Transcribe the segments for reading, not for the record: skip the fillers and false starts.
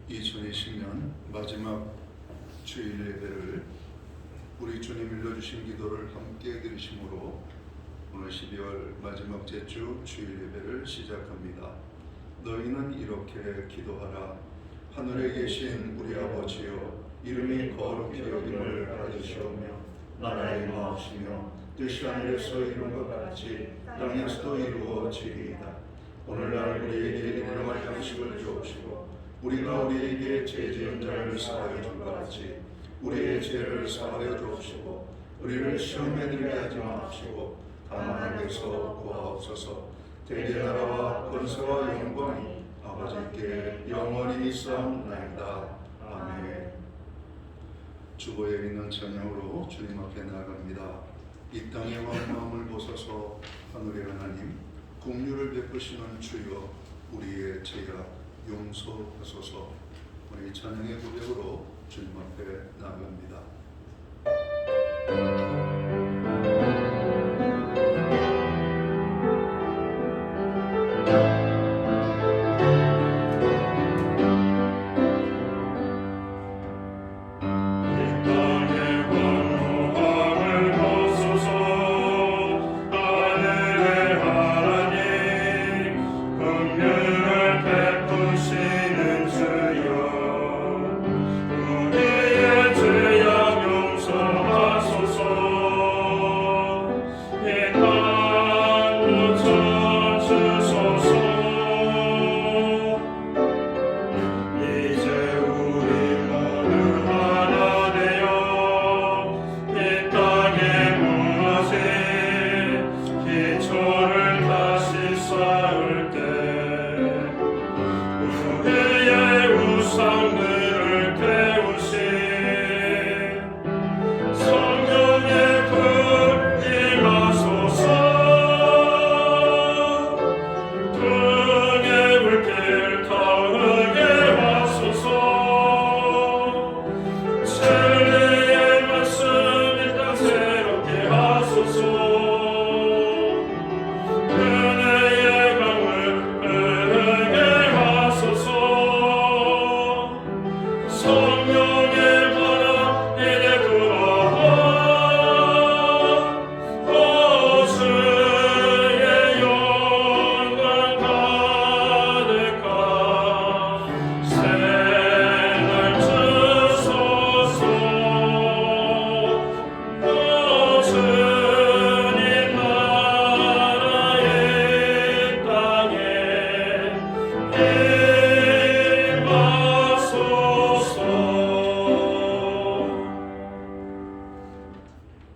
2020년 마지막 주일 예배를 우리 주님 일러주신 기도를 함께 드리심으로 오늘 12월 마지막 제주 주일 예배를 시작합니다. 너희는 이렇게 기도하라. 하늘에 계신 우리 아버지여, 이름이 거룩히 여김을 받으시오며 나라의 마옵시며 뜻이 하늘에서 이룬 것 같이 땅에서도 이루어지리이다. 오늘날 우리에게 일용할 양식을 주옵시고 우리가 우리에게 죄 지은 자를 사하여 준 것 같이 우리의 죄를 사하여 주옵시고 우리를 시험에 들게 하지 마옵시고 다만 악에서 구하옵소서. 대개 나라와 권세와 영광이 아버지께 영원히 있사옵나이다. 아멘. 주보에 있는 찬양으로 주님 앞에 나아갑니다. 이 땅의 마음을 보소서. 하늘의 하나님, 긍휼을 베푸시는 주여, 우리의 죄악 용서하소서. 우리 찬양의 고백으로 주님 앞에 나아갑니다.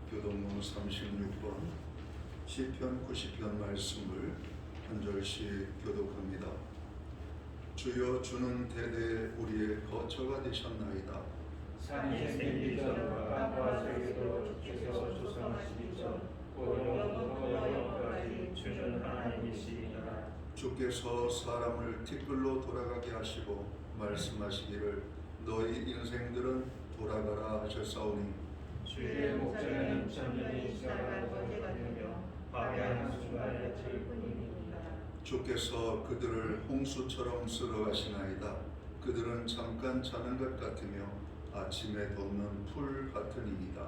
교동문 36번 시편 90편 말씀을 한 절씩 교독합니다. 주여, 주는 대대 우리의 거처가 되셨나이다. 산이 생기기 전과 땅과 세계도 주께서 조성하시기 전 영원부터 영원까지 주는 하나님이시니라. 주께서 사람을 티끌로 돌아가게 하시고 말씀하시기를 너희 인생들은 돌아가라 하셨사오니 주의 목전에는 천년이 지나간 번개 같으며 파괴하는 순간의 질뿐입니다. 주께서 그들을 홍수처럼 쓸어가시나이다. 그들은 잠깐 자는 것 같으며 아침에 돋는 풀 같으니이다.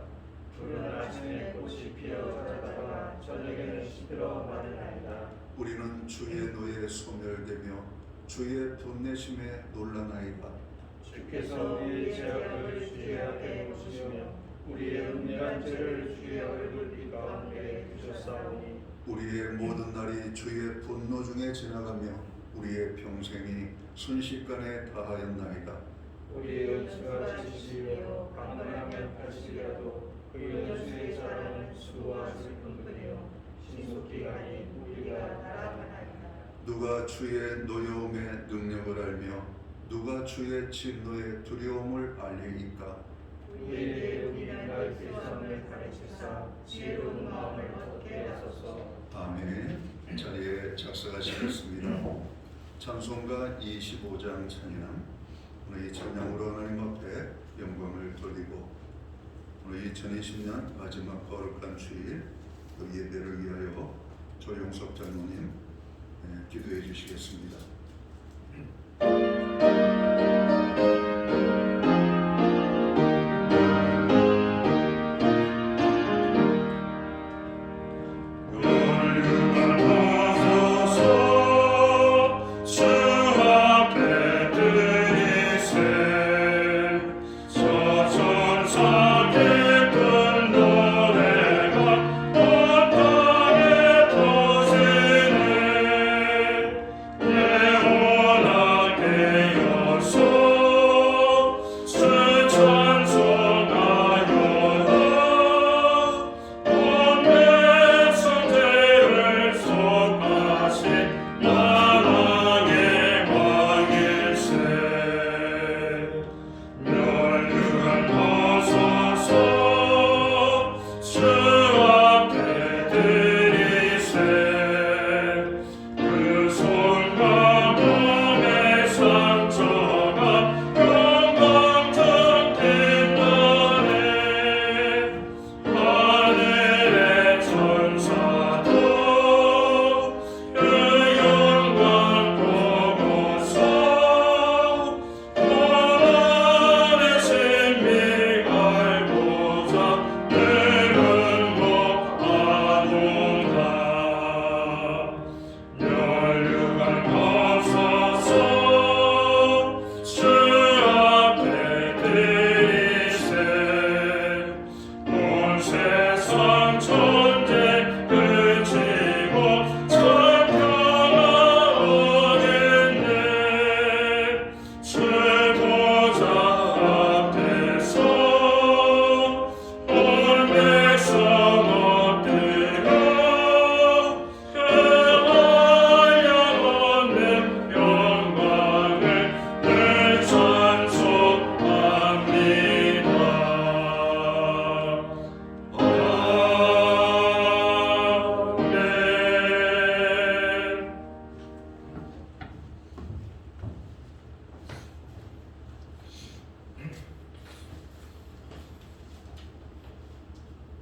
푸른 아침에 꽃이 피어 자라다가 저녁에는 시들어 마르나이다. 우리는 주의 노에 소멸되며 주의 분내심에 놀라나이다. 주께서 우리의 죄악을 주의 앞에 보시며 우리의 은밀한 죄를 주의 얼굴빛 가운데 두셨사오니 우리의 모든 날이 주의 분노 중에 지나가며 우리의 평생이 순식간에 다하였나이다. 우리의 연수가 70이요 강건하면 80이라도 그 연수의 자랑은 수고와 슬픔뿐이요 신속기간이 우리가 따라가나이다. 누가 주의 노여움의 능력을 알며 누가 주의 진노의 두려움을 알리이까. 우리에게 우리나라의 세상을 가르치사 지혜로운 마음을 얻게 하소서. 아멘. 자리에 착석하시겠습니다. 찬송가 25장 찬양. 오늘 이 찬양으로 하나님 앞에 영광을 돌리고 오늘 2020년 마지막 거룩한 주일 그 예배를 위하여 조용석 장로님 기도해 주시겠습니다.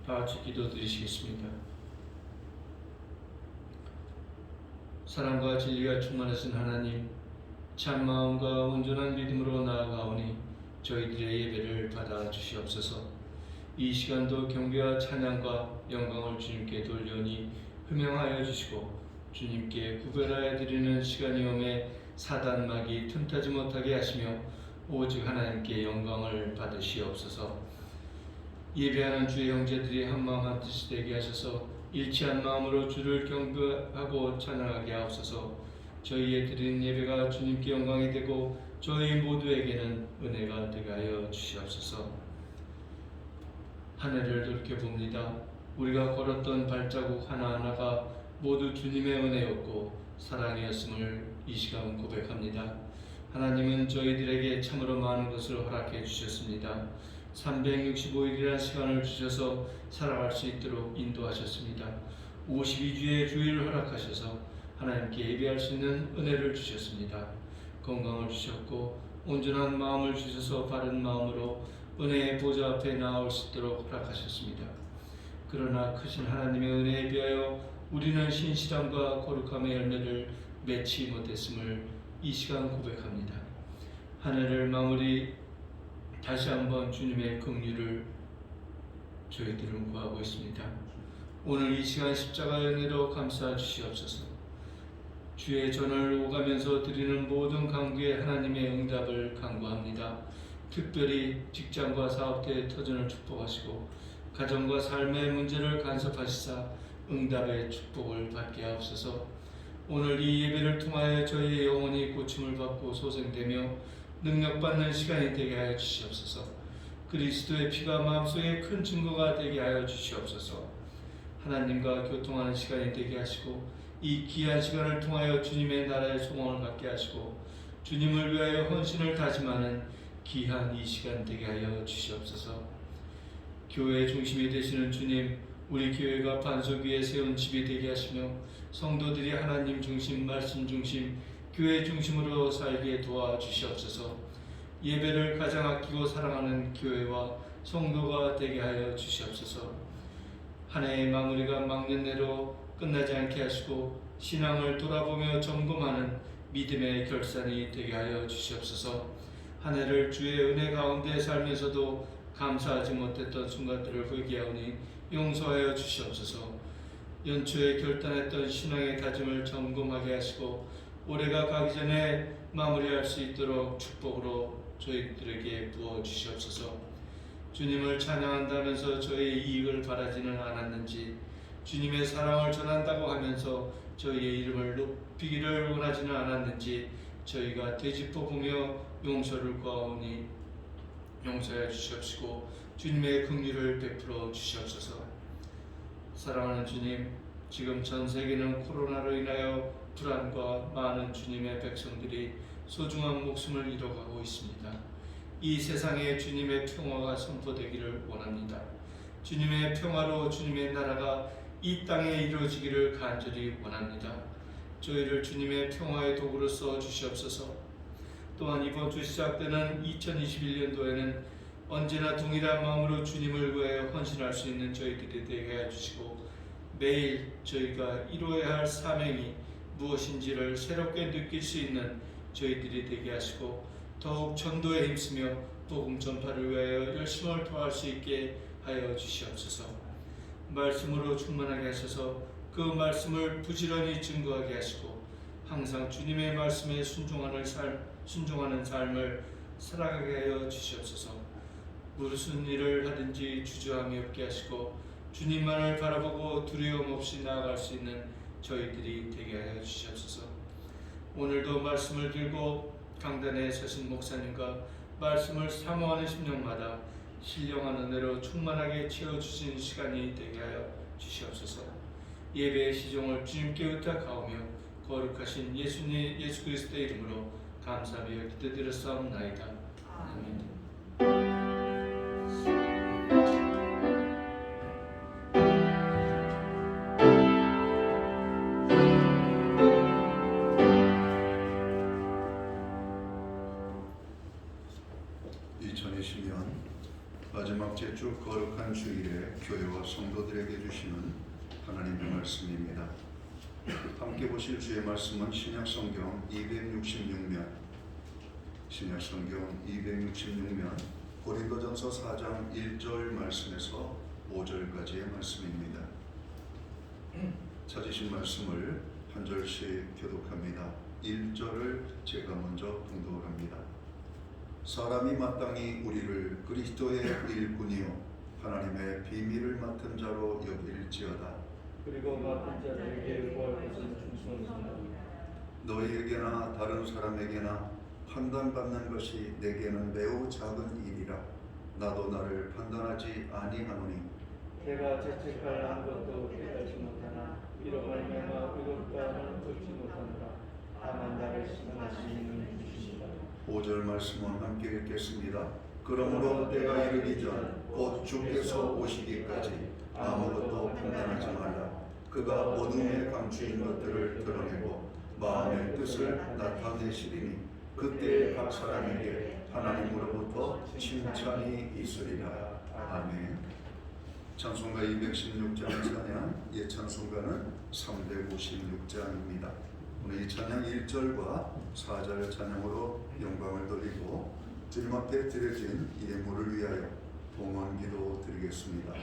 다 같이 기도드리시겠습니다. 사랑과 진리가 충만하신 하나님, 참 마음과 온전한 믿음으로 나아가오니 저희들의 예배를 받아 주시옵소서. 이 시간도 경배와 찬양과 영광을 주님께 돌려니 흠양하여 주시고 주님께 구별하여 드리는 시간이 오매 사단막이 틈타지 못하게 하시며 오직 하나님께 영광을 받으시옵소서. 예배하는 주의 형제들이 한마음 한뜻이 되게 하셔서 일치한 마음으로 주를 경배하고 찬양하게 하옵소서. 저희의 드린 예배가 주님께 영광이 되고 저희 모두에게는 은혜가 되게 하여 주시옵소서. 한 해를 돌이켜봅니다. 우리가 걸었던 발자국 하나하나가 모두 주님의 은혜였고 사랑이었음을 이 시간 고백합니다. 하나님은 저희들에게 참으로 많은 것을 허락해 주셨습니다. 365일이라는 시간을 주셔서 살아갈 수 있도록 인도하셨습니다. 52주의 주일을 허락하셔서 하나님께 예배할 수 있는 은혜를 주셨습니다. 건강을 주셨고 온전한 마음을 주셔서 바른 마음으로 은혜의 보좌 앞에 나올 수 있도록 허락하셨습니다. 그러나 크신 하나님의 은혜에 비하여 우리는 신실함과 거룩함의 열매를 맺지 못했음을 이 시간 고백합니다. 한 해를 마무리 다시 한번 주님의 긍휼을 저희들은 구하고 있습니다. 오늘 이 시간 십자가의 은혜로 감싸 주시옵소서. 주의 전을 오가면서 드리는 모든 간구에 하나님의 응답을 간구합니다. 특별히 직장과 사업대의 터전을 축복하시고 가정과 삶의 문제를 간섭하시사 응답의 축복을 받게 하옵소서. 오늘 이 예배를 통하여 저희의 영혼이 고침을 받고 소생되며 능력받는 시간이 되게 하여 주시옵소서. 그리스도의 피가 마음속에 큰 증거가 되게 하여 주시옵소서. 하나님과 교통하는 시간이 되게 하시고 이 귀한 시간을 통하여 주님의 나라의 소망을 갖게 하시고 주님을 위하여 헌신을 다짐하는 귀한 이 시간 되게 하여 주시옵소서. 교회의 중심이 되시는 주님, 우리 교회가 반석 위에 세운 집이 되게 하시며 성도들이 하나님 중심, 말씀 중심, 교회 중심으로 살게 도와주시옵소서. 예배를 가장 아끼고 사랑하는 교회와 성도가 되게 하여 주시옵소서. 한 해의 마무리가 막년내로 끝나지 않게 하시고 신앙을 돌아보며 점검하는 믿음의 결산이 되게 하여 주시옵소서. 한 해를 주의 은혜 가운데 살면서도 감사하지 못했던 순간들을 회개하오니 용서하여 주시옵소서. 연초에 결단했던 신앙의 다짐을 점검하게 하시고 올해가 가기 전에 마무리할 수 있도록 축복으로 저희들에게 부어주시옵소서. 주님을 찬양한다면서 저희의 이익을 바라지는 않았는지, 주님의 사랑을 전한다고 하면서 저희의 이름을 높이기를 원하지는 않았는지 저희가 되짚어보며 용서를 구하오니 용서해 주시옵시고 주님의 긍휼을 베풀어 주시옵소서. 사랑하는 주님, 지금 전 세계는 코로나로 인하여 불안과 많은 주님의 백성들이 소중한 목숨을 잃어가고 있습니다. 이 세상에 주님의 평화가 선포되기를 원합니다. 주님의 평화로 주님의 나라가 이 땅에 이루어지기를 간절히 원합니다. 저희를 주님의 평화의 도구로 써 주시옵소서. 또한 이번 주 시작되는 2021년도에는 언제나 동일한 마음으로 주님을 위하여 헌신할 수 있는 저희들이 되게 해주시고 매일 저희가 이루어야 할 사명이 무엇인지를 새롭게 느낄 수 있는 저희들이 되게 하시고 더욱 전도에 힘쓰며 복음 전파를 위하여 열심을 토할 수 있게 하여 주시옵소서. 말씀으로 충만하게 하셔서 그 말씀을 부지런히 증거하게 하시고 항상 주님의 말씀에 순종하는 삶을 살아가게 하여 주시옵소서. 무슨 일을 하든지 주저함이 없게 하시고 주님만을 바라보고 두려움 없이 나아갈 수 있는 저희들이 되게 하여 주시옵소서. 오늘도 말씀을 들고 강단에 서신 목사님과 말씀을 사모하는 심령마다 신령한 은혜로 충만하게 채워주신 시간이 되게 하여 주시옵소서. 예배의 시종을 주님께 의탁하오며 거룩하신 예수 그리스도의 이름으로 감사하며 기도드렸사옵나이다. 아멘. 2020년 마지막 제주 거룩한 주일에 교회와 성도들에게 주시는 하나님의 말씀입니다. 함께 보실 주의 말씀은 신약성경 266면 고린도전서 4장 1절 말씀에서 5절까지의 말씀입니다. 찾으신 말씀을 한 절씩 교독합니다. 1절을 제가 먼저 봉독을 합니다. 사람이 마땅히 우리를 그리스도의 일꾼이요 하나님의 비밀을 맡은 자로 여길지어다. 그리고 맡은 자들에게 구할 것은 충성스럽다. 너희에게나 다른 사람에게나 판단받는 것이 내게는 매우 작은 일이라. 나도 나를 판단하지 아니하노니 내가 죄책할 아무것도 깨닫지 못하나 이로 말미암아 의롭다함을 얻지 못하노라. 다만 나를 심판하시는 주시니라. 5절 말씀은 함께 읽겠습니다. 그러므로 때가 이르기 전 곧 주께서 오시기까지 아무것도 판단하지 말라. 그가 어둠에 감추인 것들을 드러내고 마음의 뜻을 나타내시리니 그때 각 사람에게 하나님으로부터 칭찬이 있으리라. 아멘. 찬송가 216장 찬양, 예 찬송가는 356장입니다. 오늘 이 찬양 1절과 4절 찬양으로 영광을 돌리고 주님 앞에 드려진 예물을 위하여 봉헌 기도 드리겠습니다.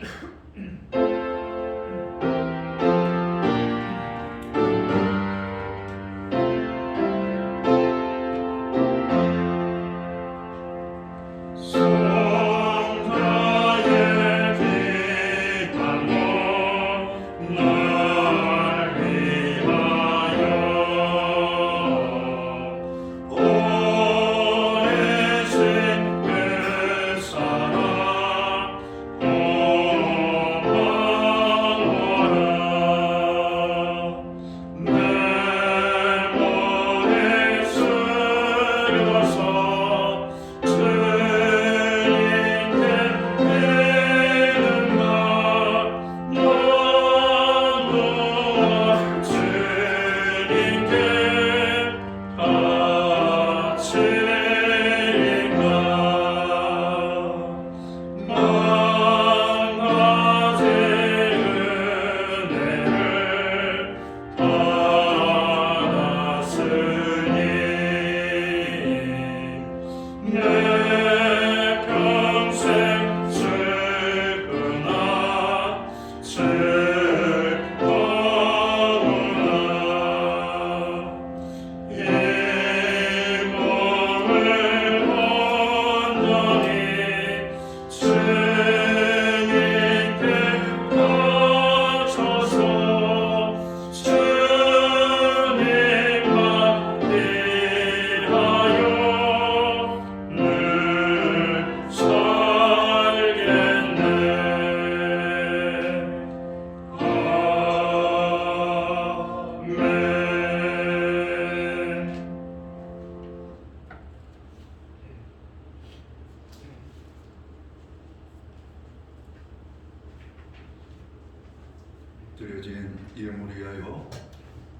드려진 예물 위하여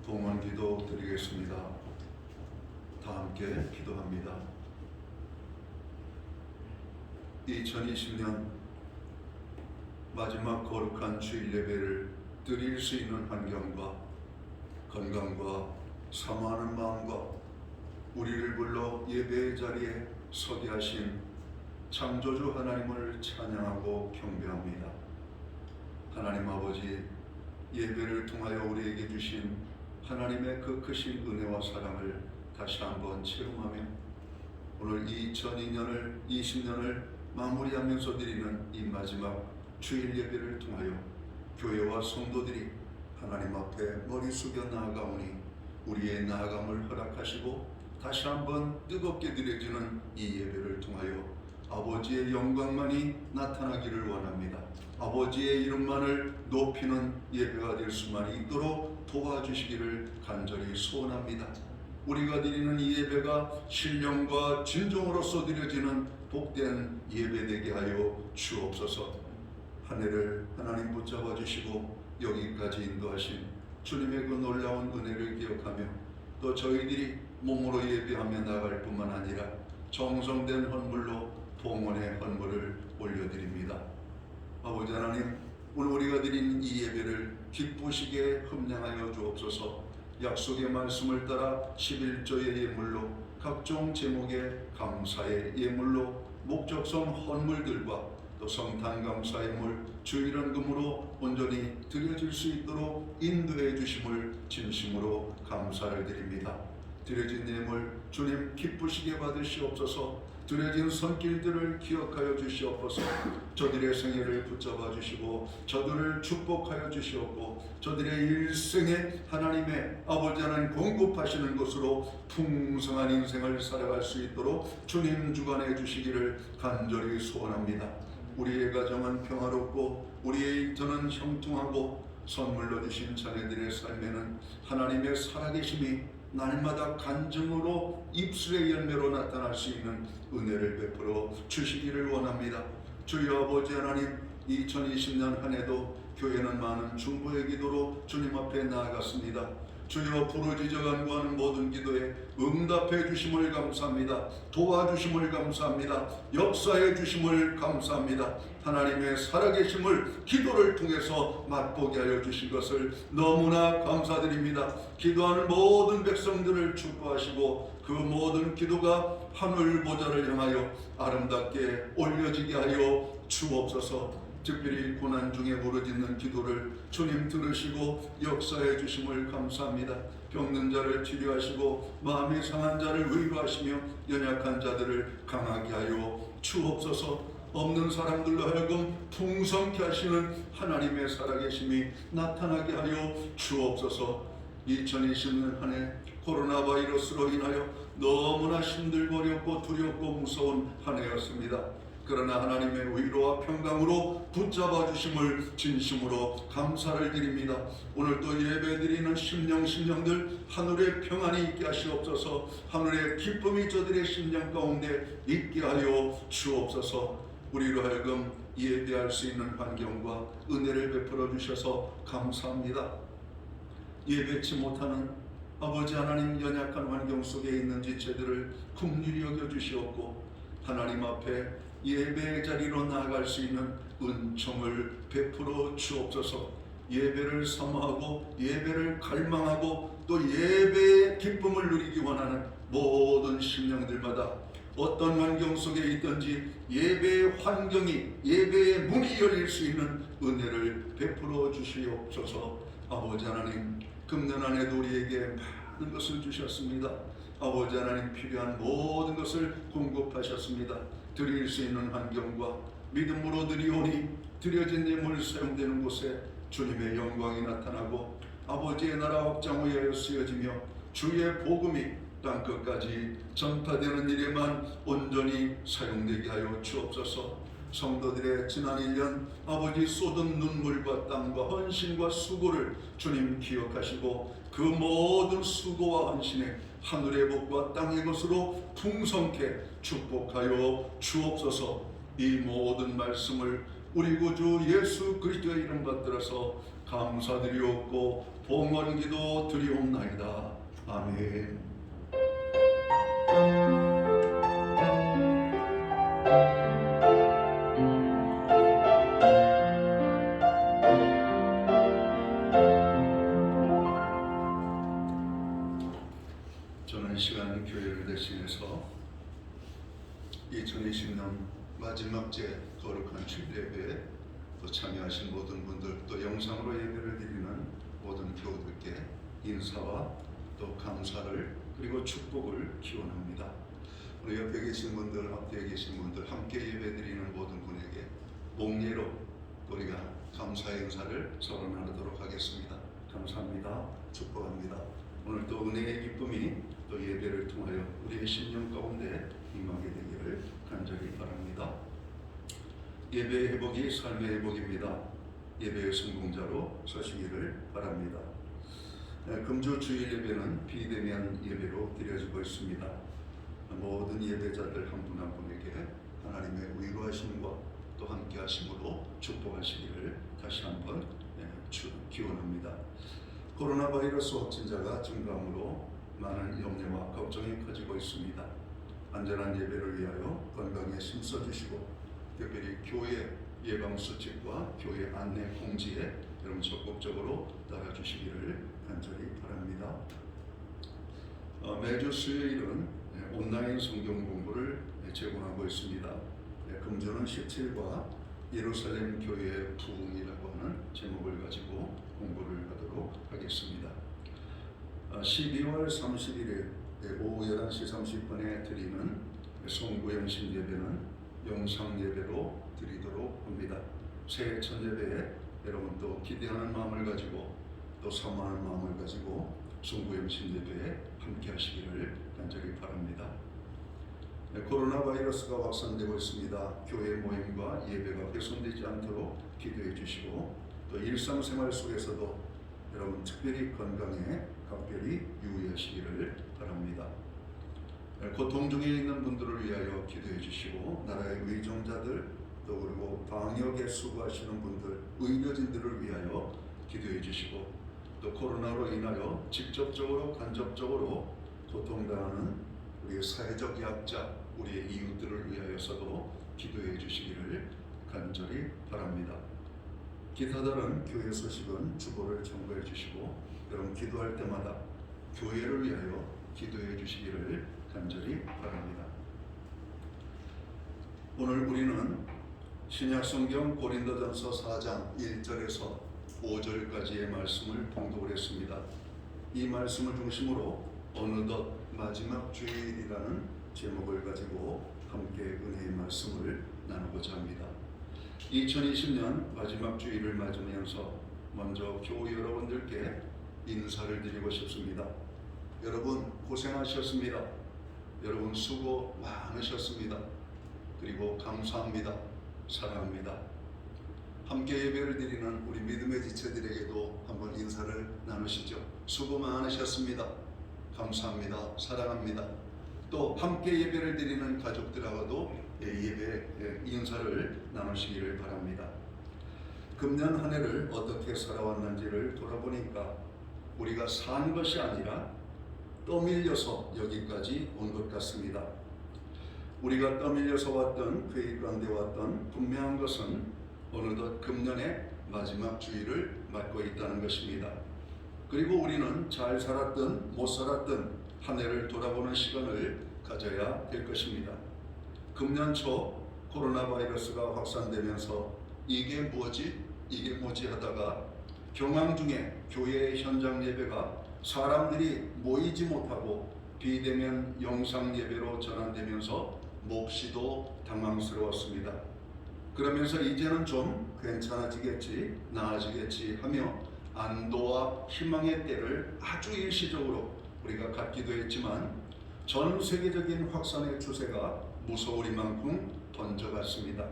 봉헌 기도 드리겠습니다. 다 함께 기도합니다. 2020년 마지막 거룩한 주일 예배를 드릴 수 있는 환경과 건강과 사모하는 마음과 우리를 불러 예배의 자리에 서게 하신 창조주 하나님을 찬양하고 경배합니다. 하나님 아버지, 예배를 통하여 우리에게 주신 하나님의 그 크신 은혜와 사랑을 다시 한번 체험하며 오늘 2020년을 마무리하면서 드리는 이 마지막 주일 예배를 통하여 교회와 성도들이 하나님 앞에 머리 숙여 나아가오니 우리의 나아감을 허락하시고 다시 한번 뜨겁게 드려지는 이 예배를 통하여 아버지의 영광만이 나타나기를 원합니다. 아버지의 이름만을 높이는 예배가 될 수만 있도록 도와주시기를 간절히 소원합니다. 우리가 드리는 이 예배가 신령과 진정으로서 드려지는 복된 예배 되게 하여 주옵소서. 한 해를 하나님 붙잡아 주시고 여기까지 인도하신 주님의 그 놀라운 은혜를 기억하며 또 저희들이 몸으로 예배하며 나갈 뿐만 아니라 정성된 헌물로 봉헌의 헌물을 올려드립니다. 아버지 하나님, 오늘 우리가 드린 이 예배를 기쁘시게 흠량하여 주옵소서. 약속의 말씀을 따라 11조의 예물로, 각종 제목의 감사의 예물로, 목적성 헌물들과 또 성탄 감사 예물, 주일헌금으로 온전히 드려질 수 있도록 인도해 주심을 진심으로 감사를 드립니다. 드려진 예물 주님 기쁘시게 받으시옵소서. 드려진 손길들을 기억하여 주시옵소서. 저들의 생애를 붙잡아 주시고 저들을 축복하여 주시옵고 저들의 일생에 하나님의 아버지 하나님 공급하시는 것으로 풍성한 인생을 살아갈 수 있도록 주님 주관해 주시기를 간절히 소원합니다. 우리의 가정은 평화롭고 우리의 일터는 형통하고 선물로 주신 자녀들의 삶에는 하나님의 살아계심이 날마다 간증으로 입술의 열매로 나타날 수 있는 은혜를 베풀어 주시기를 원합니다. 주여 아버지 하나님, 2020년 한 해도 교회는 많은 중보의 기도로 주님 앞에 나아갔습니다. 주여 부르짖어 간구하는 모든 기도에 응답해 주심을 감사합니다. 도와주심을 감사합니다. 역사해 주심을 감사합니다. 하나님의 살아계심을 기도를 통해서 맛보게 하여 주신 것을 너무나 감사드립니다. 기도하는 모든 백성들을 축복하시고 그 모든 기도가 하늘 보좌를 향하여 아름답게 올려지게 하여 주옵소서. 특별히 고난 중에 부르짖는 기도를 주님 들으시고 역사해 주심을 감사합니다. 병든 자를 치료하시고 마음이 상한 자를 위로하시며 연약한 자들을 강하게 하여 주옵소서. 없는 사람들로 하여금 풍성케 하시는 하나님의 살아계심이 나타나게 하여 주옵소서. 2020년 한 해 코로나 바이러스로 인하여 너무나 힘들고 어렵고 두렵고 무서운 한 해였습니다. 그러나 하나님의 위로와 평강으로 붙잡아 주심을 진심으로 감사를 드립니다. 오늘 또 예배드리는 심령들 하늘의 평안이 있게 하시옵소서. 하늘의 기쁨이 저들의 심령 가운데 있게 하여 주옵소서. 우리로 하여금 예배할 수 있는 환경과 은혜를 베풀어 주셔서 감사합니다. 예배치 못하는 아버지 하나님, 연약한 환경 속에 있는 지체들을 긍휼히 여겨 주시옵고 하나님 앞에 예배의 자리로 나아갈 수 있는 은총을 베풀어 주옵소서. 예배를 사모하고 예배를 갈망하고 또 예배의 기쁨을 누리기 원하는 모든 심령들마다 어떤 환경 속에 있든지 예배의 환경이, 예배의 문이 열릴 수 있는 은혜를 베풀어 주시옵소서. 아버지 하나님, 금년 한 해도 우리에게 많은 것을 주셨습니다. 아버지 하나님, 필요한 모든 것을 공급하셨습니다. 드릴 수 있는 환경과 믿음으로 드리오니 드려진 예물 사용되는 곳에 주님의 영광이 나타나고 아버지의 나라 확장 위하여 쓰여지며 주의 복음이 땅끝까지 전파되는 일에만 온전히 사용되게 하여 주옵소서. 성도들의 지난 1년 아버지 쏟은 눈물과 땀과 헌신과 수고를 주님 기억하시고 그 모든 수고와 헌신에 하늘의 복과 땅의 것으로 풍성케 축복하여 주옵소서. 이 모든 말씀을 우리 구주 예수 그리스도의 이름 받들어서 감사드리옵고 봉헌기도 드리옵나이다. 아멘. 저는 시간 교회를 대신해서 2020년 마지막 제 거룩한 주일 예배에 또 참여하신 모든 분들, 또 영상으로 예배를 드리는 모든 교우들께 인사와 또 감사를 그리고 축복을 기원합니다. 우리 옆에 계신 분들, 앞에 계신 분들, 함께 예배드리는 모든 분에게 목례로 우리가 감사의 인사를 서로 나누도록 하겠습니다. 감사합니다. 축복합니다. 오늘 또 은혜의 기쁨이 또 예배를 통하여 우리의 심령 가운데 임하게 되기를 간절히 바랍니다. 예배의 회복이 삶의 회복입니다. 예배의 성공자로 서시기를 바랍니다. 금주 주일 예배는 비대면 예배로 드려지고 있습니다. 모든 예배자들 한 분 한 분에게 하나님의 위로하심과 또 함께 하심으로 축복하시기를 다시 한번 기원합니다. 코로나 바이러스 확진자가 증가함으로 많은 염려와 걱정이 커지고 있습니다. 안전한 예배를 위하여 건강에 힘써주시고 특별히 교회 예방수칙과 교회 안내 공지에 여러분 적극적으로 따라주시기를 간절히 바랍니다. 매주 수요일은 온라인 성경 공부를 제공하고 있습니다. 금주는 17과 예루살렘 교회의 부흥이라고 하는 제목을 가지고 공부를 하도록 하겠습니다. 12월 31일 오후 11시 30분에 드리는 송구영신 예배는 영상 예배로 드리도록 합니다. 새해 첫 예배에 여러분 또 기대하는 마음을 가지고 또 사모하는 마음을 가지고 송구영신 예배에 함께 하시기를 간절히 바랍니다. 코로나 바이러스가 확산되고 있습니다. 교회 모임과 예배가 훼손되지 않도록 기도해 주시고 또 일상생활 속에서도 여러분 특별히 건강에 각별히 유의하시기를 바랍니다. 고통 중에 있는 분들을 위하여 기도해 주시고 나라의 의정자들 또 그리고 방역에 수고하시는 분들 의료진들을 위하여 기도해 주시고 또 코로나로 인하여 직접적으로 간접적으로 고통당하는 우리의 사회적 약자 우리의 이웃들을 위하여서도 기도해 주시기를 간절히 바랍니다. 기타 다른 교회 소식은 주보를 첨부해 주시고 여러분 기도할 때마다 교회를 위하여 기도해 주시기를 간절히 바랍니다. 오늘 우리는 신약성경 고린도전서 4장 1절에서 5절까지의 말씀을 봉독을 했습니다. 이 말씀을 중심으로 어느덧 마지막 주일이라는 제목을 가지고 함께 은혜의 말씀을 나누고자 합니다. 2020년 마지막 주일을 맞으면서 먼저 교우 여러분들께 인사를 드리고 싶습니다. 여러분 고생하셨습니다. 여러분 수고 많으셨습니다. 그리고 감사합니다. 사랑합니다. 함께 예배를 드리는 우리 믿음의 지체들에게도 한번 인사를 나누시죠. 수고 많으셨습니다. 감사합니다. 사랑합니다. 또 함께 예배를 드리는 가족들하고도 예배 인사를 나누시기를 바랍니다. 금년 한 해를 어떻게 살아왔는지를 돌아보니까 우리가 산 것이 아니라 떠밀려서 여기까지 온 것 같습니다. 우리가 떠밀려서 왔던 그 일 가운데 왔던 분명한 것은 어느덧 금년의 마지막 주일을 맞고 있다는 것입니다. 그리고 우리는 잘 살았든 못 살았든 한 해를 돌아보는 시간을 가져야 될 것입니다. 금년 초 코로나 바이러스가 확산되면서 이게 뭐지 하다가 경황 중에 교회 현장 예배가 사람들이 모이지 못하고 비대면 영상 예배로 전환되면서 몹시도 당황스러웠습니다. 그러면서 이제는 좀 괜찮아지겠지, 나아지겠지 하며 안도와 희망의 때를 아주 일시적으로 우리가 갖기도 했지만 전 세계적인 확산의 추세가 무서우리만큼 번져갔습니다.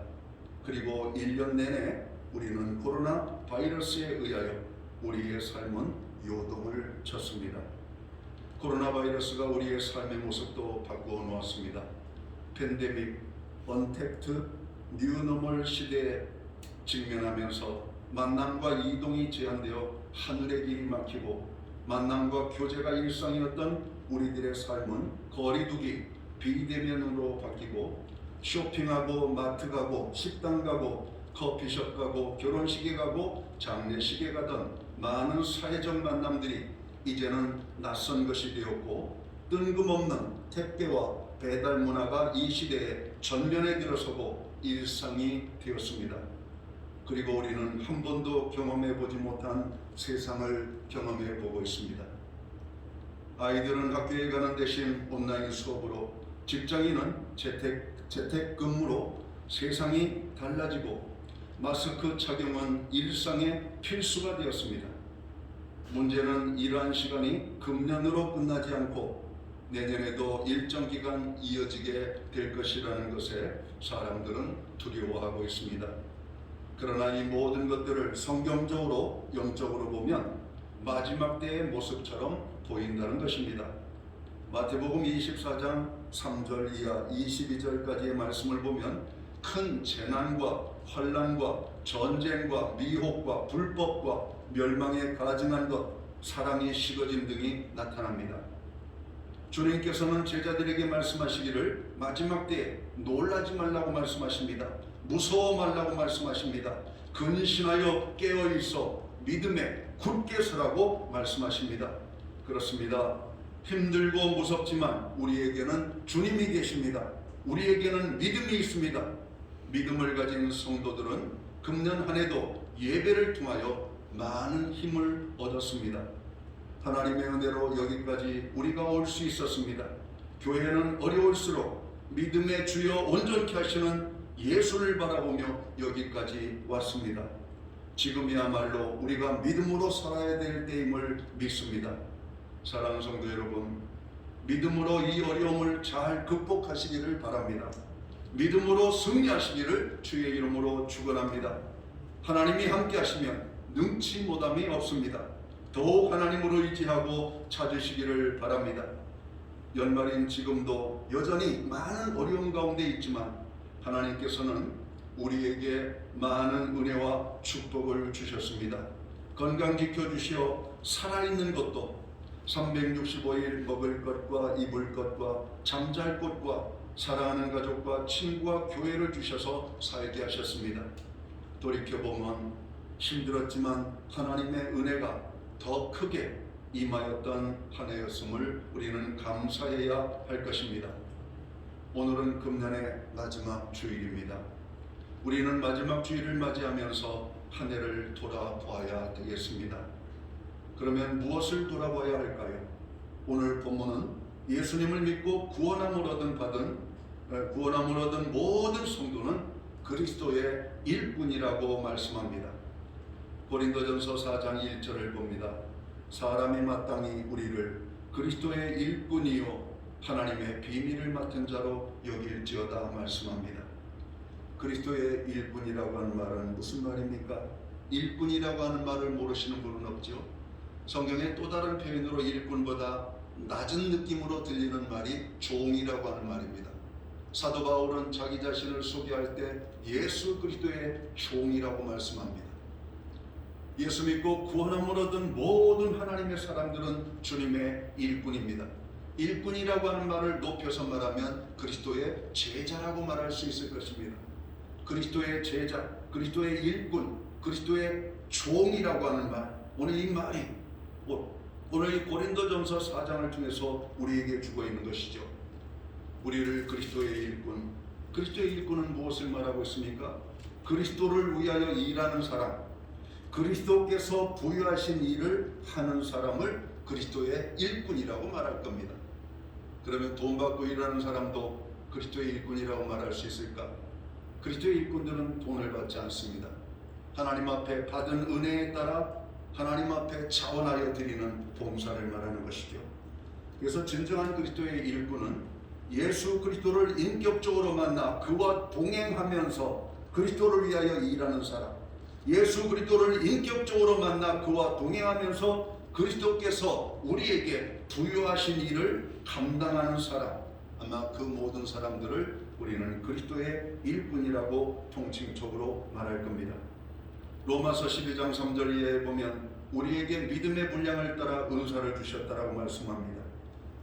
그리고 1년 내내 우리는 코로나 바이러스에 의하여 우리의 삶은 요동을 쳤습니다. 코로나 바이러스가 우리의 삶의 모습도 바꾸어 놓았습니다. 팬데믹, 언택트, 뉴노멀 시대에 직면하면서 만남과 이동이 제한되어 하늘의 길이 막히고 만남과 교제가 일상이었던 우리들의 삶은 거리두기, 비대면으로 바뀌고 쇼핑하고 마트 가고 식당 가고 커피숍 가고 결혼식에 가고 장례식에 가던 많은 사회적 만남들이 이제는 낯선 것이 되었고 뜬금없는 택배와 배달 문화가 이 시대에 전면에 들어서고 일상이 되었습니다. 그리고 우리는 한 번도 경험해 보지 못한 세상을 경험해 보고 있습니다. 아이들은 학교에 가는 대신 온라인 수업으로, 직장인은 재택 근무로 세상이 달라지고 마스크 착용은 일상의 필수가 되었습니다. 문제는 이러한 시간이 금년으로 끝나지 않고 내년에도 일정 기간 이어지게 될 것이라는 것에 사람들은 두려워하고 있습니다. 그러나 이 모든 것들을 성경적으로 영적으로 보면 마지막 때의 모습처럼 보인다는 것입니다. 마태복음 24장 3절 이하 22절까지의 말씀을 보면 큰 재난과 환난과 전쟁과 미혹과 불법과 멸망에 가증한 것, 사랑이 식어짐 등이 나타납니다. 주님께서는 제자들에게 말씀하시기를 마지막 때에 놀라지 말라고 말씀하십니다. 무서워 말라고 말씀하십니다. 근신하여 깨어 있어 믿음에 굳게 서라고 말씀하십니다. 그렇습니다. 힘들고 무섭지만 우리에게는 주님이 계십니다. 우리에게는 믿음이 있습니다. 믿음을 가진 성도들은 금년 한 해도 예배를 통하여 많은 힘을 얻었습니다. 하나님의 은혜로 여기까지 우리가 올 수 있었습니다. 교회는 어려울수록 믿음의 주여 온전케 하시는 예수를 바라보며 여기까지 왔습니다. 지금이야말로 우리가 믿음으로 살아야 될 때임을 믿습니다. 사랑하는 성도 여러분, 믿음으로 이 어려움을 잘 극복하시기를 바랍니다. 믿음으로 승리하시기를 주의 이름으로 축원합니다. 하나님이 함께 하시면 능치 못함이 없습니다. 더욱 하나님으로 의지하고 찾으시기를 바랍니다. 연말인 지금도 여전히 많은 어려움 가운데 있지만 하나님께서는 우리에게 많은 은혜와 축복을 주셨습니다. 건강 지켜주시어 살아있는 것도 365일 먹을 것과 입을 것과 잠잘 곳과 사랑하는 가족과 친구와 교회를 주셔서 살게 하셨습니다. 돌이켜보면 힘들었지만 하나님의 은혜가 더 크게 임하였던 한 해였음을 우리는 감사해야 할 것입니다. 오늘은 금년의 마지막 주일입니다. 우리는 마지막 주일을 맞이하면서 한 해를 돌아보아야 되겠습니다. 그러면 무엇을 돌아봐야 할까요? 오늘 본문은 예수님을 믿고 구원함을 얻은 모든 성도는 그리스도의 일꾼이라고 말씀합니다. 고린도전서 4장 1절을 봅니다. 사람이 마땅히 우리를 그리스도의 일꾼이요 하나님의 비밀을 맡은 자로 여길지어다 말씀합니다. 그리스도의 일꾼이라고 하는 말은 무슨 말입니까? 일꾼이라고 하는 말을 모르시는 분은 없죠. 성경의 또 다른 표현으로 일꾼보다 낮은 느낌으로 들리는 말이 종이라고 하는 말입니다. 사도 바울은 자기 자신을 소개할 때 예수 그리스도의 종이라고 말씀합니다. 예수 믿고 구원함을 얻은 모든 하나님의 사람들은 주님의 일꾼입니다. 일꾼이라고 하는 말을 높여서 말하면 그리스도의 제자라고 말할 수 있을 것입니다. 그리스도의 제자, 그리스도의 일꾼, 그리스도의 종이라고 하는 말, 오늘 이 말이 오늘 이 고린도전서 4장을 통해서 우리에게 주고 있는 것이죠. 우리를 그리스도의 일꾼, 그리스도의 일꾼은 무엇을 말하고 있습니까? 그리스도를 위하여 일하는 사람, 그리스도께서 부여하신 일을 하는 사람을 그리스도의 일꾼이라고 말할 겁니다. 그러면 돈 받고 일하는 사람도 그리스도의 일꾼이라고 말할 수 있을까? 그리스도의 일꾼들은 돈을 받지 않습니다. 하나님 앞에 받은 은혜에 따라 하나님 앞에 자원하여 드리는 봉사를 말하는 것이죠. 그래서 진정한 그리스도의 일꾼은 예수 그리스도를 인격적으로 만나 그와 동행하면서 그리스도를 위하여 일하는 사람, 예수 그리스도를 인격적으로 만나 그와 동행하면서 그리스도께서 우리에게 부여하신 일을 감당하는 사람, 아마 그 모든 사람들을 우리는 그리스도의 일꾼이라고 통칭적으로 말할 겁니다. 로마서 12장 3절 이하에 보면 우리에게 믿음의 분량을 따라 은사를 주셨다라고 말씀합니다.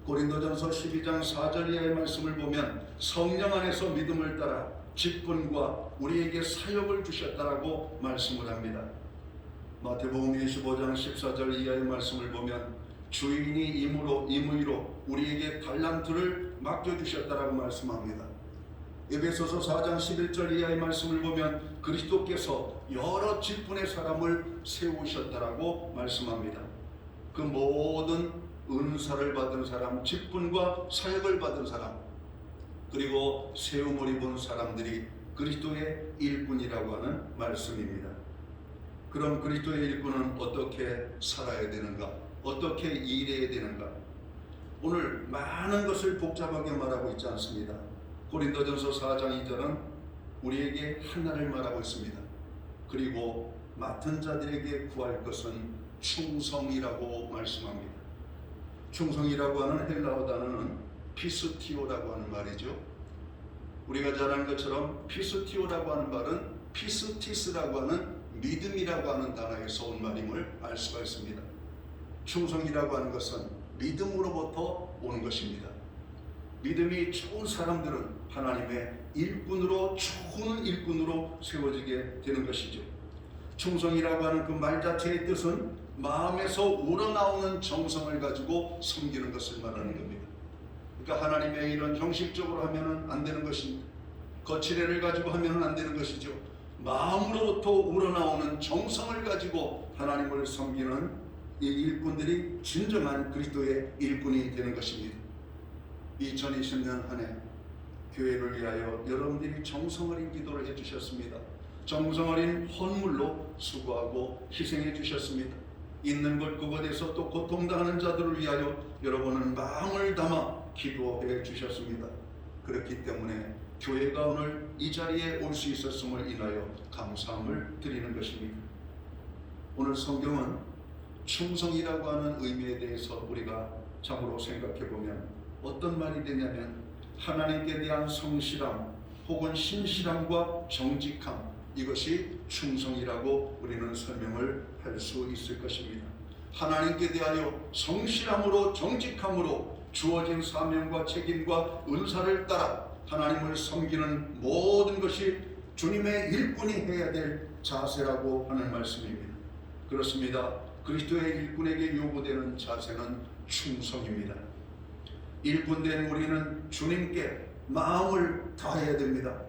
고린도전서 12장 4절 이하의 말씀을 보면 성령 안에서 믿음을 따라 직분과 우리에게 사역을 주셨다라고 말씀을 합니다. 마태복음 25장 14절 이하의 말씀을 보면 주인이 임의로 우리에게 달란트를 맡겨주셨다라고 말씀합니다. 에베소서 4장 11절 이하의 말씀을 보면 그리스도께서 여러 직분의 사람을 세우셨다라고 말씀합니다. 그 모든 은사를 받은 사람, 직분과 사역을 받은 사람, 그리고 세움을 입은 사람들이 그리스도의 일꾼이라고 하는 말씀입니다. 그럼 그리스도의 일꾼은 어떻게 살아야 되는가? 어떻게 일해야 되는가? 오늘 많은 것을 복잡하게 말하고 있지 않습니다. 고린도전서 4장 2절은 우리에게 하나를 말하고 있습니다. 그리고 맡은 자들에게 구할 것은 충성이라고 말씀합니다. 충성이라고 하는 헬라어 단어는 피스티오라고 하는 말이죠. 우리가 잘 아는 것처럼 피스티오라고 하는 말은 피스티스라고 하는 믿음이라고 하는 단어에서 온 말임을 알 수가 있습니다. 충성이라고 하는 것은 믿음으로부터 오는 것입니다. 믿음이 좋은 사람들은 하나님의 일꾼으로, 좋은 일꾼으로 세워지게 되는 것이죠. 충성이라고 하는 그 말 자체의 뜻은 마음에서 우러나오는 정성을 가지고 섬기는 것을 말하는 겁니다. 그러니까 하나님의 일은 형식적으로 하면은 안 되는 것입니다. 거칠애를 가지고 하면은 안 되는 것이죠. 마음으로부터 우러나오는 정성을 가지고 하나님을 섬기는 이 일꾼들이 진정한 그리스도의 일꾼이 되는 것입니다. 2020년 한 해 교회를 위하여 여러분들이 정성어린 기도를 해주셨습니다. 정성어린 헌물로 수고하고 희생해 주셨습니다. 있는 것 그곳에서 또 고통당하는 자들을 위하여 여러분은 마음을 담아 기도해 주셨습니다. 그렇기 때문에 교회가 오늘 이 자리에 올 수 있었음을 인하여 감사함을 드리는 것입니다. 오늘 성경은 충성이라고 하는 의미에 대해서 우리가 참으로 생각해 보면 어떤 말이 되냐면 하나님께 대한 성실함 혹은 신실함과 정직함, 이것이 충성이라고 우리는 설명을 할 수 있을 것입니다. 하나님께 대하여 성실함으로 정직함으로 주어진 사명과 책임과 은사를 따라 하나님을 섬기는 모든 것이 주님의 일꾼이 해야 될 자세라고 하는 말씀입니다. 그렇습니다. 그리스도의 일꾼에게 요구되는 자세는 충성입니다. 일꾼된 우리는 주님께 마음을 다해야 됩니다.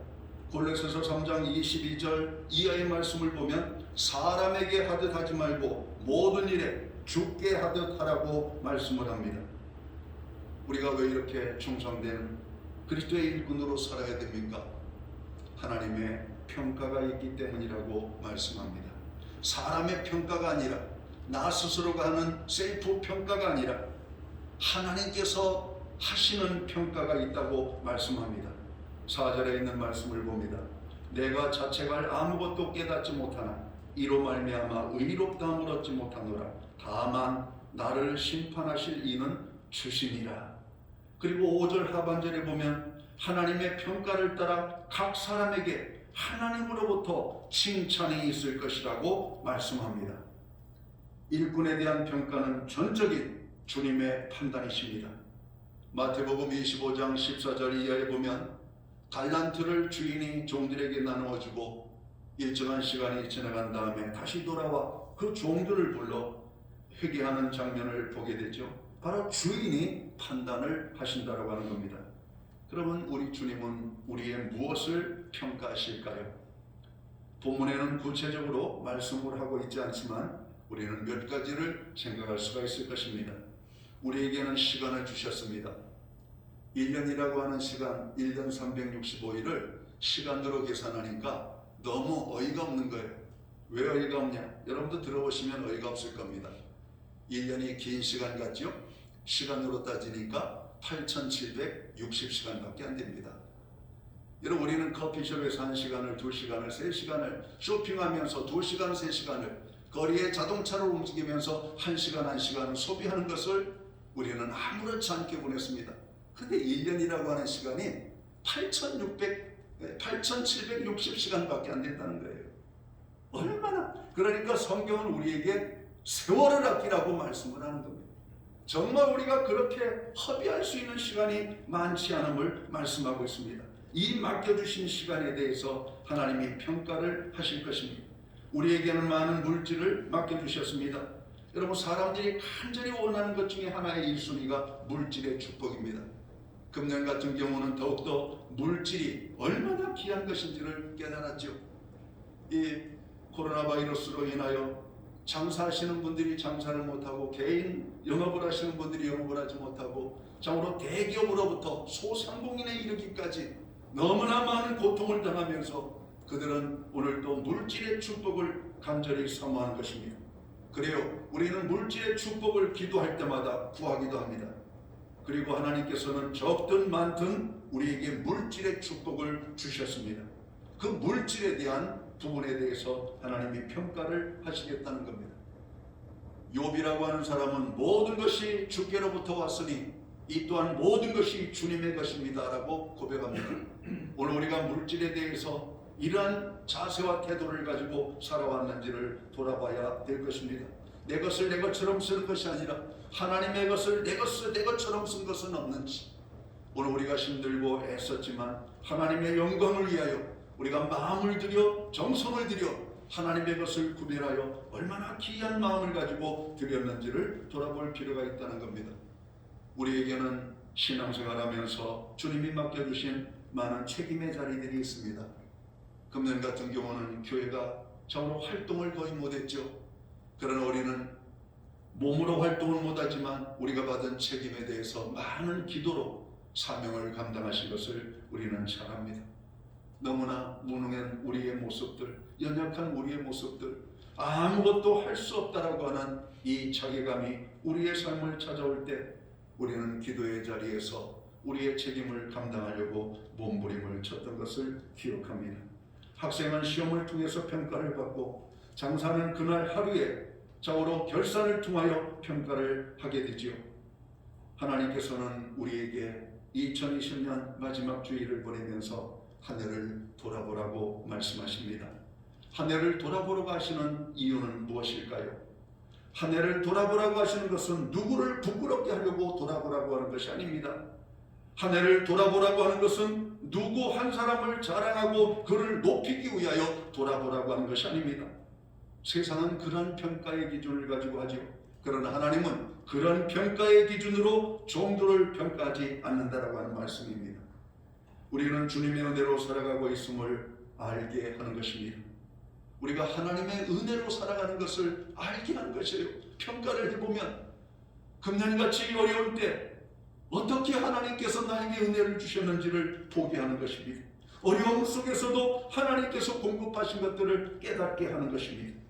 골로새서 3장 22절 이하의 말씀을 보면 사람에게 하듯 하지 말고 모든 일에 주께 하듯 하라고 말씀을 합니다. 우리가 왜 이렇게 충성된 그리스도의 일꾼으로 살아야 됩니까? 하나님의 평가가 있기 때문이라고 말씀합니다. 사람의 평가가 아니라 나 스스로가 하는 셀프 평가가 아니라 하나님께서 하시는 평가가 있다고 말씀합니다. 4절에 있는 말씀을 봅니다. 내가 자책할 아무것도 깨닫지 못하나 이로 말미암아 의롭다함을 얻지 못하노라. 다만 나를 심판하실 이는 주시니라. 그리고 5절 하반절에 보면 하나님의 평가를 따라 각 사람에게 하나님으로부터 칭찬이 있을 것이라고 말씀합니다. 일꾼에 대한 평가는 전적인 주님의 판단이십니다. 마태복음 25장 14절 이하에 보면 달란트를 주인이 종들에게 나누어주고 일정한 시간이 지나간 다음에 다시 돌아와 그 종들을 불러 회개하는 장면을 보게 되죠. 바로 주인이 판단을 하신다라고 하는 겁니다. 그러면 우리 주님은 우리의 무엇을 평가하실까요? 본문에는 구체적으로 말씀을 하고 있지 않지만 우리는 몇 가지를 생각할 수가 있을 것입니다. 우리에게는 시간을 주셨습니다. 1년이라고 하는 시간, 1년 365일을 시간으로 계산하니까 너무 어이가 없는 거예요. 왜 어이가 없냐? 여러분도 들어보시면 어이가 없을 겁니다. 1년이 긴 시간 같죠? 시간으로 따지니까 8,760시간밖에 안 됩니다. 여러분, 우리는 커피숍에서 1시간을, 2시간을, 3시간을 쇼핑하면서 2시간, 3시간을 거리에 자동차를 움직이면서 1시간, 1시간을 소비하는 것을 우리는 아무렇지 않게 보냈습니다. 근데 1년이라고 하는 시간이 8,760시간밖에 안 된다는 거예요. 얼마나? 그러니까 성경은 우리에게 세월을 아끼라고 말씀을 하는 겁니다. 정말 우리가 그렇게 허비할 수 있는 시간이 많지 않음을 말씀하고 있습니다. 이 맡겨주신 시간에 대해서 하나님이 평가를 하실 것입니다. 우리에게는 많은 물질을 맡겨주셨습니다. 여러분, 사람들이 간절히 원하는 것 중에 하나의 1순위가 물질의 축복입니다. 금년 같은 경우는 더욱더 물질이 얼마나 귀한 것인지를 깨달았죠. 이 코로나 바이러스로 인하여 장사하시는 분들이 장사를 못하고 개인 영업을 하시는 분들이 영업을 하지 못하고 참으로 대기업으로부터 소상공인에 이르기까지 너무나 많은 고통을 당하면서 그들은 오늘 또 물질의 축복을 간절히 사모하는 것입니다. 그래요, 우리는 물질의 축복을 기도할 때마다 구하기도 합니다. 그리고 하나님께서는 적든 많든 우리에게 물질의 축복을 주셨습니다. 그 물질에 대한 부분에 대해서 하나님이 평가를 하시겠다는 겁니다. 욥이라고 하는 사람은 모든 것이 주께로부터 왔으니 이 또한 모든 것이 주님의 것입니다 라고 고백합니다. 오늘 우리가 물질에 대해서 이러한 자세와 태도를 가지고 살아왔는지를 돌아봐야 될 것입니다. 내 것을 내 것처럼 쓰는 것이 아니라 하나님의 것을 내 것처럼 쓴 것은 없는지, 오늘 우리가 힘들고 애썼지만 하나님의 영광을 위하여 우리가 마음을 들여 정성을 들여 하나님의 것을 구별하여 얼마나 귀한 마음을 가지고 드렸는지를 돌아볼 필요가 있다는 겁니다. 우리에게는 신앙생활하면서 주님이 맡겨주신 많은 책임의 자리들이 있습니다. 금년 같은 경우는 교회가 정으로 활동을 거의 못했죠. 그러나 우리는 몸으로 활동을 못하지만 우리가 받은 책임에 대해서 많은 기도로 사명을 감당하신 것을 우리는 잘 압니다. 너무나 무능한 우리의 모습들, 연약한 우리의 모습들, 아무것도 할 수 없다라고 하는 이 자괴감이 우리의 삶을 찾아올 때 우리는 기도의 자리에서 우리의 책임을 감당하려고 몸부림을 쳤던 것을 기억합니다. 학생은 시험을 통해서 평가를 받고 장사는 그날 하루에 좌우로 결산을 통하여 평가를 하게 되지요. 하나님께서는 우리에게 2020년 마지막 주일을 보내면서 한 해를 돌아보라고 말씀하십니다. 한 해를 돌아보라고 하시는 이유는 무엇일까요? 한 해를 돌아보라고 하시는 것은 누구를 부끄럽게 하려고 돌아보라고 하는 것이 아닙니다. 한 해를 돌아보라고 하는 것은 누구 한 사람을 자랑하고 그를 높이기 위하여 돌아보라고 하는 것이 아닙니다. 세상은 그런 평가의 기준을 가지고 하죠. 그러나 하나님은 그런 평가의 기준으로 종들을 평가하지 않는다라고 하는 말씀입니다. 우리는 주님의 은혜로 살아가고 있음을 알게 하는 것입니다. 우리가 하나님의 은혜로 살아가는 것을 알게 하는 것이에요. 평가를 해보면 금년같이 어려울 때 어떻게 하나님께서 나에게 은혜를 주셨는지를 보게 하는 것입니다. 어려움 속에서도 하나님께서 공급하신 것들을 깨닫게 하는 것입니다.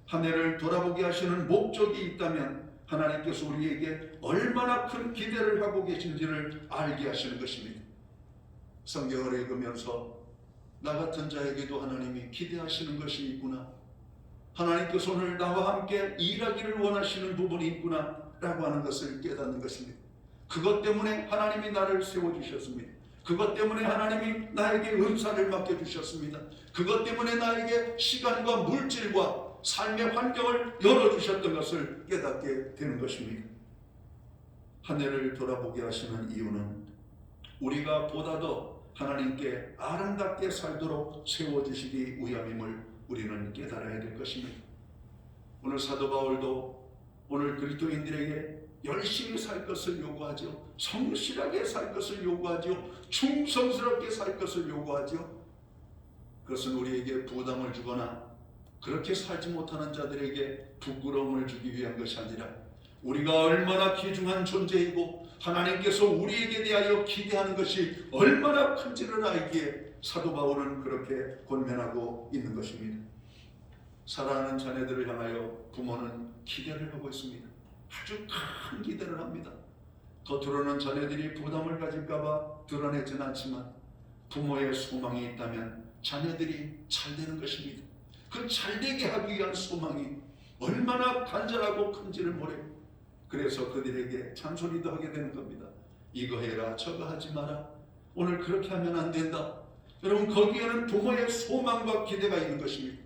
한 해를 돌아보게 하시는 목적이 있다면 하나님께서 우리에게 얼마나 큰 기대를 하고 계신지를 알게 하시는 것입니다. 성경을 읽으면서 나 같은 자에게도 하나님이 기대하시는 것이 있구나, 하나님께서 오늘 나와 함께 일하기를 원하시는 부분이 있구나 라고 하는 것을 깨닫는 것입니다. 그것 때문에 하나님이 나를 세워주셨습니다. 그것 때문에 하나님이 나에게 은사를 맡겨주셨습니다. 그것 때문에 나에게 시간과 물질과 삶의 환경을 열어주셨던 것을 깨닫게 되는 것입니다. 한 해를 돌아보게 하시는 이유는 우리가 보다 더 하나님께 아름답게 살도록 세워주시기 위함임을 우리는 깨달아야 될 것입니다. 오늘 사도 바울도 오늘 그리스도인들에게 열심히 살 것을 요구하죠. 성실하게 살 것을 요구하죠. 충성스럽게 살 것을 요구하죠. 그것은 우리에게 부담을 주거나 그렇게 살지 못하는 자들에게 부끄러움을 주기 위한 것이 아니라 우리가 얼마나 귀중한 존재이고 하나님께서 우리에게 대하여 기대하는 것이 얼마나 큰지를 알기에 사도 바울은 그렇게 권면하고 있는 것입니다. 사랑하는 자녀들을 향하여 부모는 기대를 하고 있습니다. 아주 큰 기대를 합니다. 겉으로는 자녀들이 부담을 가질까봐 드러내진 않지만 부모의 소망이 있다면 자녀들이 잘 되는 것입니다. 그 잘되게 하기 위한 소망이 얼마나 간절하고 큰지를 모르고 그래서 그들에게 잔소리도 하게 되는 겁니다. 이거 해라 저거 하지 마라, 오늘 그렇게 하면 안 된다. 여러분, 거기에는 부모의 소망과 기대가 있는 것입니다.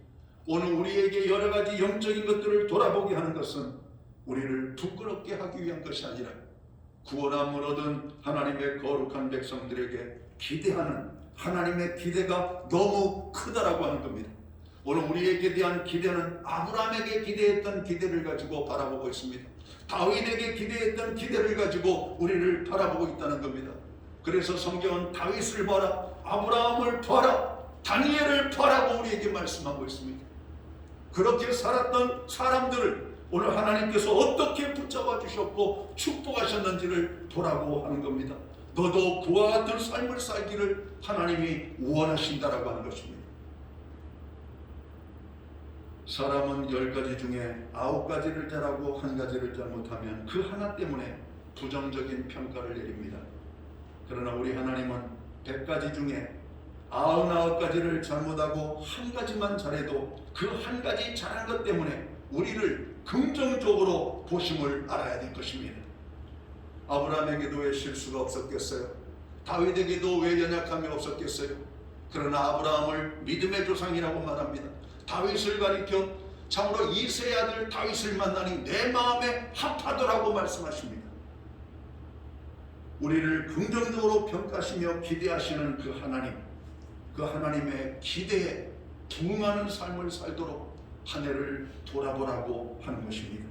오늘 우리에게 여러 가지 영적인 것들을 돌아보게 하는 것은 우리를 부끄럽게 하기 위한 것이 아니라 구원함을 얻은 하나님의 거룩한 백성들에게 기대하는 하나님의 기대가 너무 크다라고 하는 겁니다. 오늘 우리에게 대한 기대는 아브라함에게 기대했던 기대를 가지고 바라보고 있습니다. 다윗에게 기대했던 기대를 가지고 우리를 바라보고 있다는 겁니다. 그래서 성경은 다윗을 봐라, 아브라함을 봐라, 다니엘을 봐라고 우리에게 말씀하고 있습니다. 그렇게 살았던 사람들을 오늘 하나님께서 어떻게 붙잡아 주셨고 축복하셨는지를 보라고 하는 겁니다. 너도 그와 같은 삶을 살기를 하나님이 원하신다라고 하는 것입니다. 사람은 10가지 중에 9가지를 잘하고 1가지를 잘못하면 그 하나 때문에 부정적인 평가를 내립니다. 그러나 우리 하나님은 100가지 중에 99가지를 잘못하고 1가지만 잘해도 그 1가지 잘한 것 때문에 우리를 긍정적으로 보심을 알아야 될 것입니다. 아브라함에게도 왜 실수가 없었겠어요? 다윗에게도 왜 연약함이 없었겠어요? 그러나 아브라함을 믿음의 조상이라고 말합니다. 다윗을 가리켜 참으로 이새의 아들 다윗을 만나니 내 마음에 합하더라고 말씀하십니다. 우리를 긍정적으로 평가하시며 기대하시는 그 하나님, 그 하나님의 기대에 부응하는 삶을 살도록 한 해를 돌아보라고 하는 것입니다.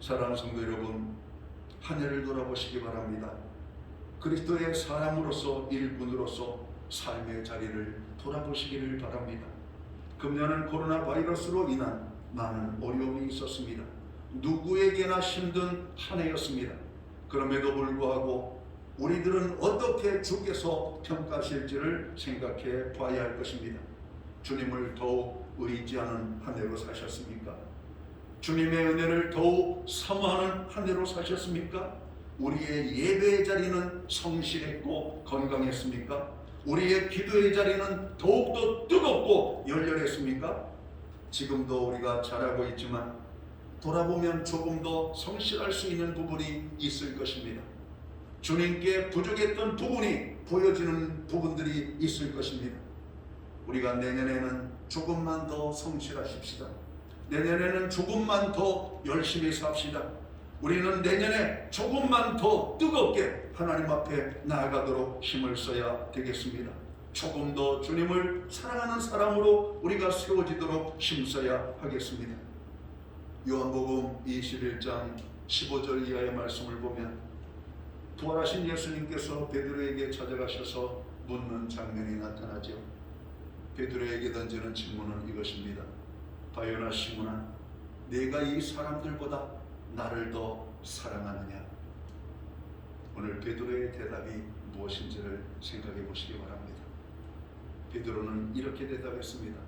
사랑하는 성도 여러분, 한 해를 돌아보시기 바랍니다. 그리스도의 사람으로서, 일꾼으로서 삶의 자리를 돌아보시기를 바랍니다. 금년은 코로나 바이러스로 인한 많은 어려움이 있었습니다. 누구에게나 힘든 한 해였습니다. 그럼에도 불구하고 우리들은 어떻게 주께서 평가하실지를 생각해 봐야 할 것입니다. 주님을 더욱 의지하는 한 해로 사셨습니까? 주님의 은혜를 더욱 사모하는 한 해로 사셨습니까? 우리의 예배의 자리는 성실했고 건강했습니까? 우리의 기도의 자리는 더욱더 뜨겁고 열렬했습니까? 지금도 우리가 잘하고 있지만 돌아보면 조금 더 성실할 수 있는 부분이 있을 것입니다. 주님께 부족했던 부분이 보여지는 부분들이 있을 것입니다. 우리가 내년에는 조금만 더 성실하십시다. 내년에는 조금만 더 열심히 삽시다. 우리는 내년에 조금만 더 뜨겁게 하나님 앞에 나아가도록 힘을 써야 되겠습니다. 조금 더 주님을 사랑하는 사람으로 우리가 세워지도록 힘써야 하겠습니다. 요한복음 21장 15절 이하의 말씀을 보면 부활하신 예수님께서 베드로에게 찾아가셔서 묻는 장면이 나타나죠. 베드로에게 던지는 질문은 이것입니다. 바요나 시몬아, 내가 이 사람들보다 나를 더 사랑하느냐? 오늘 베드로의 대답이 무엇인지를 생각해 보시기 바랍니다. 베드로는 이렇게 대답했습니다.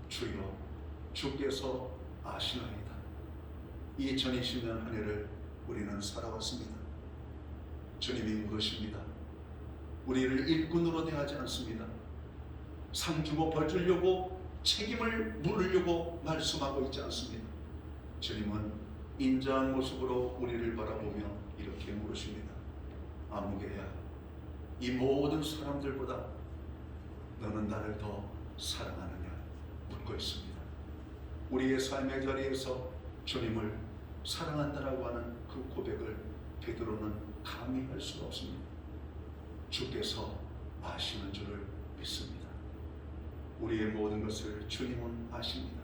주여, 주께서 아시나이다. 2020년 한 해를 우리는 살아왔습니다. 주님이 물으십니다. 우리를 일꾼으로 대하지 않습니다. 상 주고 벌 주려고 책임을 물으려고 말씀하고 있지 않습니다. 주님은 인자한 모습으로 우리를 바라보며 이렇게 물으십니다. 아무개야, 이 모든 사람들보다 너는 나를 더 사랑하느냐? 묻고 있습니다. 우리의 삶의 자리에서 주님을 사랑한다라고 하는 그 고백을 베드로는 감히 할 수가 없습니다. 주께서 아시는 줄을 믿습니다. 우리의 모든 것을 주님은 아십니다.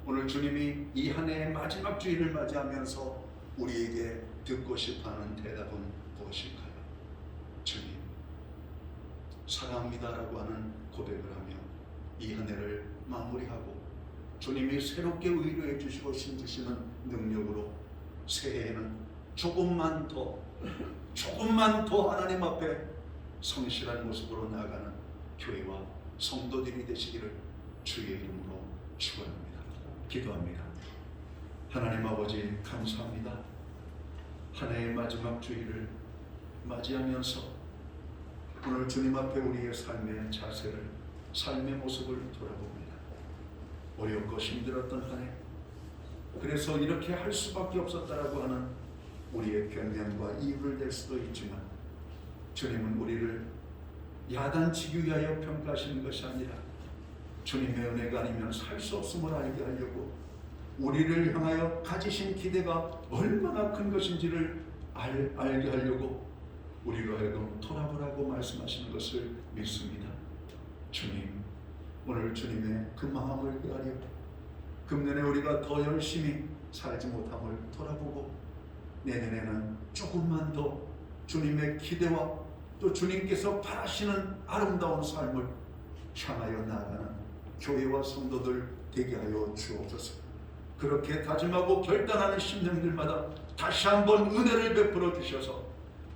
오늘 주님이 이 한 해의 마지막 주일을 맞이하면서 우리에게 듣고 싶어하는 대답은 무엇일까요? 주님, 사랑합니다라고 하는 고백을 하며 이 한 해를 마무리하고 주님이 새롭게 위로해 주시고 힘주시는 능력으로 새해에는 조금만 더 하나님 앞에 성실한 모습으로 나아가는 교회와 성도들이 되시기를 주의 이름으로 축원합니다. 기도합니다. 하나님 아버지, 감사합니다. 한 해의 마지막 주일을 맞이하면서 오늘 주님 앞에 우리의 삶의 자세를, 삶의 모습을 돌아봅니다. 어렵고 힘들었던 한 해, 그래서 이렇게 할 수밖에 없었다라고 하는 우리의 변명과 이유를 댈 수도 있지만 주님은 우리를 야단치기 위하여 평가하시는 것이 아니라 주님의 은혜가 아니면 살 수 없음을 알게 하려고 우리를 향하여 가지신 기대가 얼마나 큰 것인지를 알게 하려고 우리로 하여금 돌아보라고 말씀하시는 것을 믿습니다. 주님, 오늘 주님의 그 마음을 헤아려 금년에 우리가 더 열심히 살지 못함을 돌아보고 내년에는 조금만 더 주님의 기대와 또 주님께서 바라시는 아름다운 삶을 향하여 나아가는 교회와 성도들 되게 하여 주옵소서. 그렇게 다짐하고 결단하는 심령들마다 다시 한번 은혜를 베풀어 주셔서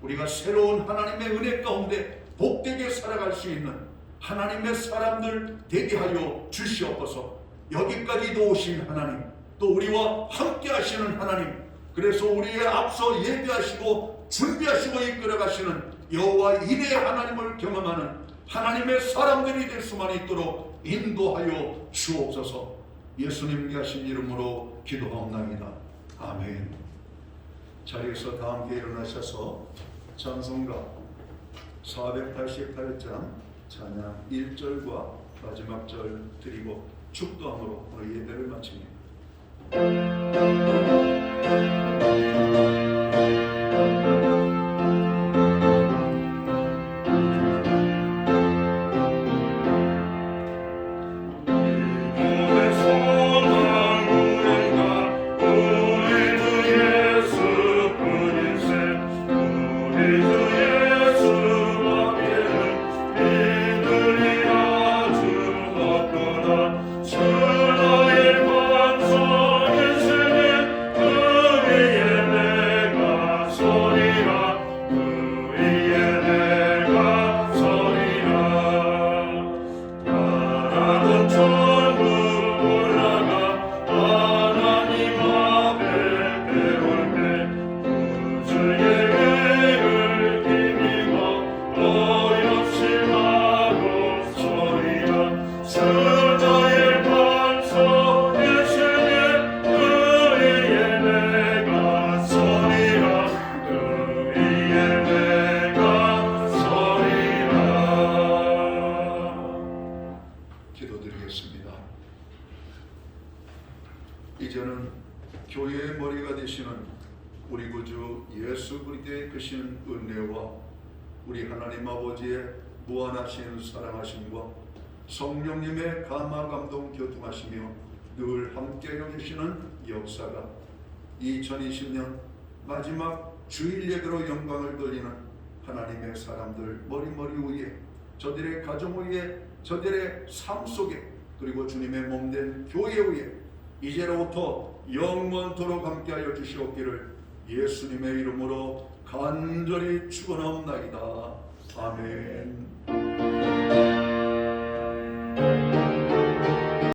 우리가 새로운 하나님의 은혜 가운데 복되게 살아갈 수 있는 하나님의 사람들 되게 하여 주시옵소서. 여기까지도 오신 하나님, 또 우리와 함께 하시는 하나님, 그래서 우리의 앞서 예배하시고 준비하시고 이끌어가시는 여호와 이레의 하나님을 경험하는 하나님의 사람들이 될 수만 있도록 인도하여 주옵소서. 예수님께 하신 이름으로 기도하옵나이다. 아멘. 자리에서 다 함께 일어나셔서 찬송가 488장 찬양 1절과 마지막 절 드리고 축도함으로 오늘 예배를 마칩니다. 이제는 교회의 머리가 되시는 우리 구주 예수 그리스도의 크신 은혜와 우리 하나님 아버지의 무한하신 사랑하심과 성령님의 감화 감동 교통하시며 늘 함께 해주시는 역사가 2020년 마지막 주일 예배로 영광을 돌리는 하나님의 사람들 머리머리 위에, 저들의 가정 위에, 저들의 삶 속에, 그리고 주님의 몸된 교회 위에 이제로부터 영원토록 함께하여 주시옵기를 예수님의 이름으로 간절히 축원하옵나이다. 아멘.